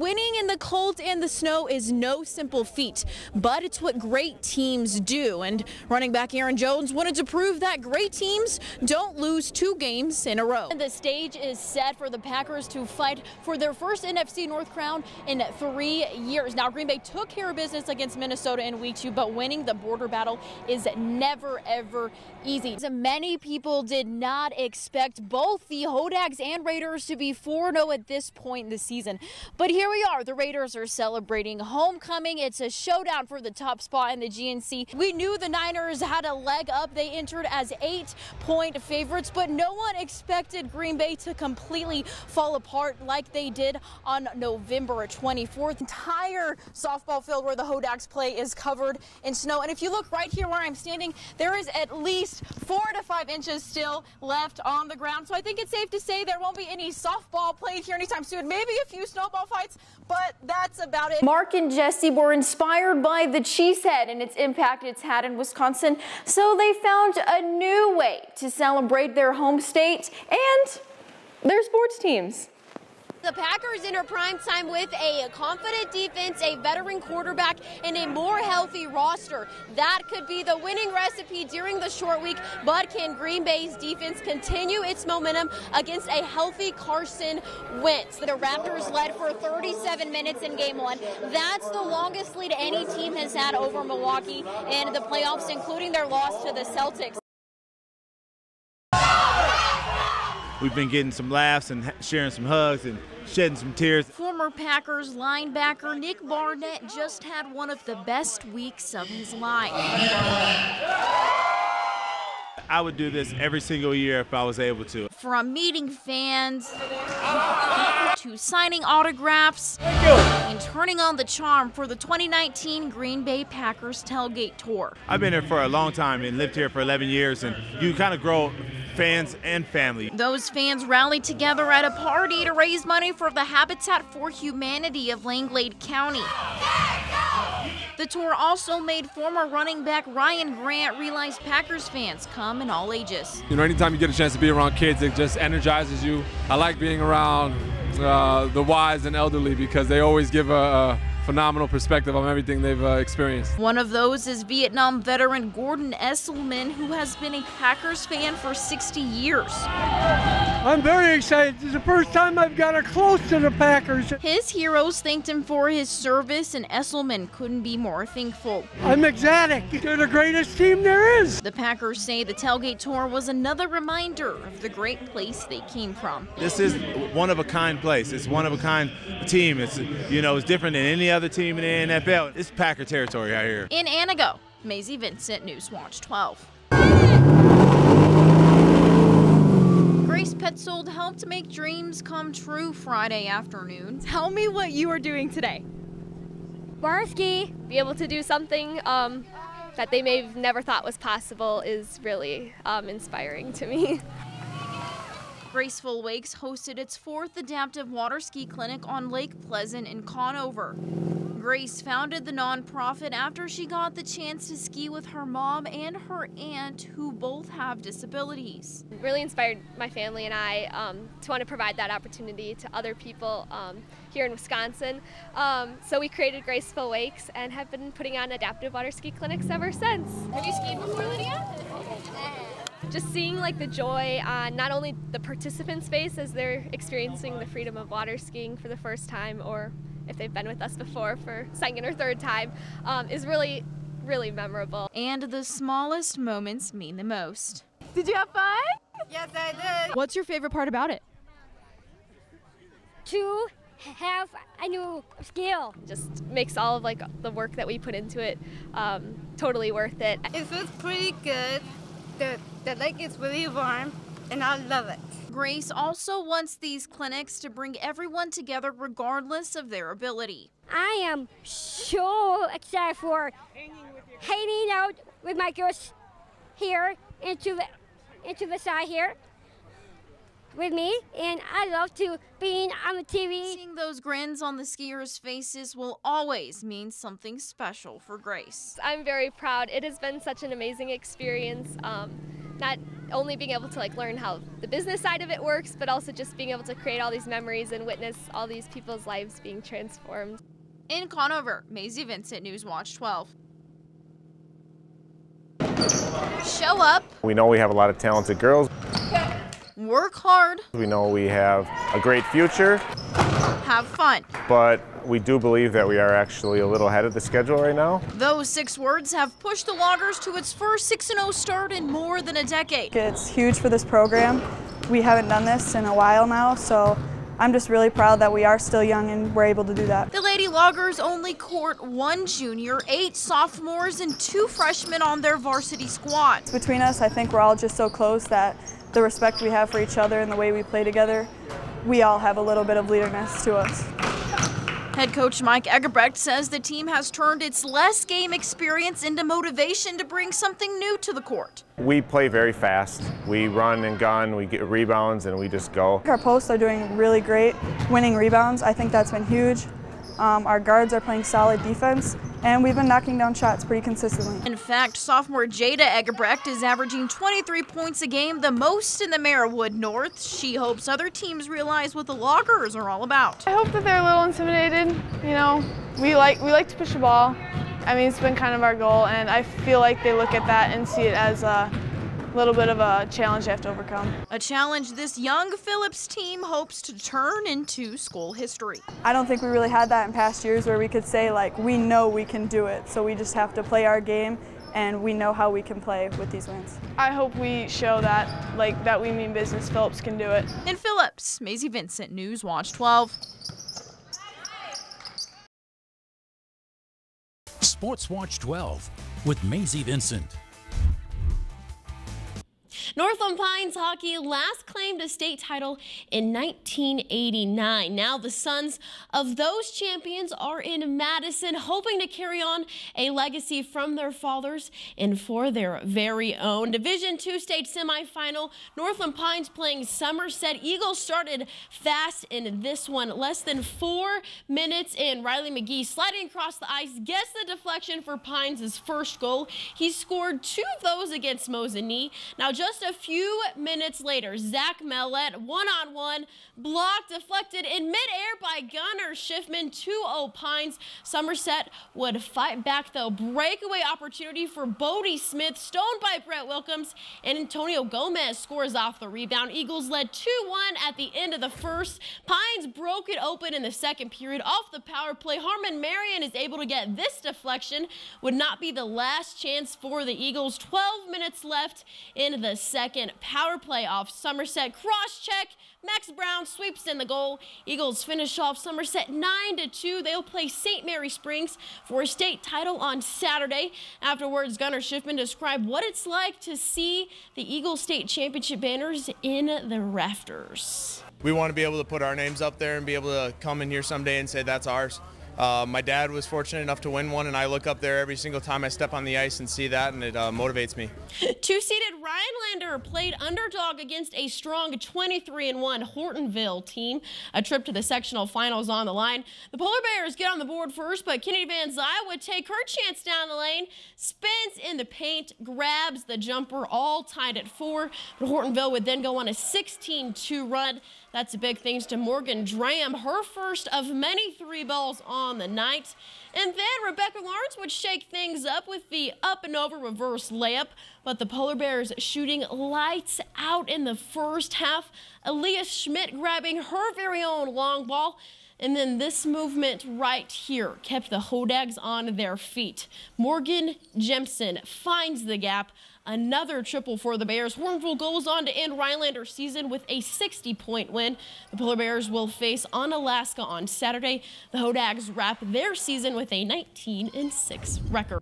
winning in the cold and the snow is no simple feat, but it's what great teams do. And running back Aaron Jones wanted to prove that great teams don't lose 2 games in a row. And the stage is set for the Packers to fight for their first NFC North crown in 3 years. Now, Green Bay took care of business against Minnesota in week 2, but winning the border battle is never, ever easy. Many people did not expect both the Hodags and Raiders to be 4-0 at this point in the season. But here we are. The Raiders are celebrating homecoming. It's a showdown for the top spot in the GNC. We knew the Niners had a leg up. They entered as 8-point favorites, but no one expected Green Bay to completely fall apart like they did on November 24th. The entire softball field where the Hodags play is covered in snow. And if you look right here where I'm standing, there is at least 4 to 5 inches still left on the ground. So I think it's safe to say there won't be any softball played here anytime soon. Maybe a few snowball fights, but that's about it. Mark and Jesse were inspired by the cheesehead and its impact it's had in Wisconsin, so they found a new way to celebrate their home state and their sports teams. The Packers enter prime time with a confident defense, a veteran quarterback, and a more healthy roster. That could be the winning recipe during the short week, but can Green Bay's defense continue its momentum against a healthy Carson Wentz? The Raptors led for 37 minutes in Game 1. That's the longest lead any team has had over Milwaukee in the playoffs, including their loss to the Celtics. We've been getting some laughs and sharing some hugs and shedding some tears. Former Packers linebacker Nick Barnett just had one of the best weeks of his life. I would do this every single year if I was able to. From meeting fans to signing autographs and turning on the charm for the 2019 Green Bay Packers tailgate tour. I've been here for a long time and lived here for 11 years, and you kind of grow fans and family. Those fans rallied together at a party to raise money for the Habitat for Humanity of Langlade County. The tour also made former running back Ryan Grant realize Packers fans come in all ages. You know, anytime you get a chance to be around kids, it just energizes you. I like being around the wise and elderly because they always give a phenomenal perspective on everything they've experienced. One of those is Vietnam veteran Gordon Esselman, who has been a Packers fan for 60 years. I'm very excited. This is the first time I've got close to the Packers. His heroes thanked him for his service, and Esselman couldn't be more thankful. I'm ecstatic. They're the greatest team there is. The Packers say the tailgate tour was another reminder of the great place they came from. This is one of a kind place. It's one of a kind team. It's, you know, it's different than any other team in the NFL. It's Packer territory out here. In Anago, Mazie Vincent, Newswatch 12. Grace Petzold helped make dreams come true Friday afternoon. Tell me what you are doing today. Water ski. Be able to do something that they may have never thought was possible is really inspiring to me. Graceful Wakes hosted its 4th adaptive water ski clinic on Lake Pleasant in Conover. Grace founded the nonprofit after she got the chance to ski with her mom and her aunt, who both have disabilities. It really inspired my family and I to want to provide that opportunity to other people here in Wisconsin. So we created Graceful Wakes and have been putting on adaptive water ski clinics ever since. Have you skied before, Lydia? Just seeing like the joy on not only the participants' face as they're experiencing the freedom of water skiing for the first time, or if they've been with us before for second or third time, is really, really memorable. And the smallest moments mean the most. Did you have fun? Yes, I did. What's your favorite part about it? To have a new skill. Just makes all of like the work that we put into it totally worth it. It feels pretty good. The lake is really warm, and I love it. Grace also wants these clinics to bring everyone together regardless of their ability. I am so excited for hanging out with my girls here into the side here with me, and I love to being on the TV. Seeing those grins on the skiers' faces will always mean something special for Grace. I'm very proud. It has been such an amazing experience. not only being able to like learn how the business side of it works, but also just being able to create all these memories and witness all these people's lives being transformed. In Conover, Mazie Vincent, Newswatch12. Show up. We know we have a lot of talented girls. Work hard. We know we have a great future. Have fun. But we do believe that we are actually a little ahead of the schedule right now. Those 6 words have pushed the Loggers to its first 6-0 start in more than a decade. It's huge for this program. We haven't done this in a while now, so I'm just really proud that we are still young and we're able to do that. The Lady Loggers only court 1 junior, 8 sophomores, and 2 freshmen on their varsity squad. Between us, I think we're all just so close that the respect we have for each other and the way we play together, we all have a little bit of leaderness to us. Head coach Mike Egerbrecht says the team has turned its less game experience into motivation to bring something new to the court. We play very fast. We run and gun, we get rebounds, and we just go. Our posts are doing really great, winning rebounds. I think that's been huge. Our guards are playing solid defense, and we've been knocking down shots pretty consistently. In fact, sophomore Jada Egerbrecht is averaging 23 points a game, the most in the Marywood North. She hopes other teams realize what the Loggers are all about. I hope that they're a little intimidated. You know, we like to push the ball. I mean, it's been kind of our goal, and I feel like they look at that and see it as a little bit of a challenge they have to overcome. A challenge this young Phillips team hopes to turn into school history. I don't think we really had that in past years where we could say, like, we know we can do it, so we just have to play our game and we know how we can play with these wins. I hope we show that, like, that we mean business. Phillips can do it. In Phillips, Mazie Vincent, Newswatch12. Sports Watch 12 with Mazie Vincent. Northland Pines hockey last claimed a state title in 1989. Now the sons of those champions are in Madison, hoping to carry on a legacy from their fathers and for their very own. Division II state semifinal, Northland Pines playing Somerset. Eagles started fast in this one, less than 4 minutes in. Riley McGee sliding across the ice gets the deflection for Pines' first goal. He scored 2 of those against Mosinee. Now just a few minutes later, Zach Mellette, one-on-one, blocked, deflected in midair by Gunnar Schiffman, 2-0 Pines. Somerset would fight back, though. Breakaway opportunity for Bodie Smith, stoned by Brett Wilkins, and Antonio Gomez scores off the rebound. Eagles led 2-1 at the end of the first. Pines broke it open in the second period off the power play. Harmon Marion is able to get this deflection. Would not be the last chance for the Eagles. 12 minutes left in the second. Power play off Somerset. Cross check. Max Brown sweeps in the goal. Eagles finish off Somerset 9-2. They'll play St. Mary Springs for a state title on Saturday. Afterwards, Gunnar Schiffman described what it's like to see the Eagles state championship banners in the rafters. We want to be able to put our names up there and be able to come in here someday and say that's ours. My dad was fortunate enough to win one, and I look up there every single time I step on the ice and see that, and it motivates me. 2-seeded Rhinelander played underdog against a strong 23-1 Hortonville team. A trip to the sectional finals on the line. The Polar Bears get on the board first, but Kennedy Van Zyl would take her chance down the lane, spins in the paint, grabs the jumper, all tied at 4. But Hortonville would then go on a 16-2 run. That's a big thanks to Morgan Dram, her first of many 3 balls on the night. And then Rebecca Lawrence would shake things up with the up and over reverse layup, but the Polar Bears shooting lights out in the first half. Aaliyah Schmidt grabbing her very own long ball. And then this movement right here kept the Hodags on their feet. Morgan Jemson finds the gap. Another triple for the Bears. Hortonville goes on to end Rhinelander's season with a 60-point win. The Polar Bears will face Onalaska on Saturday. The Hodags wrap their season with a 19-6 record.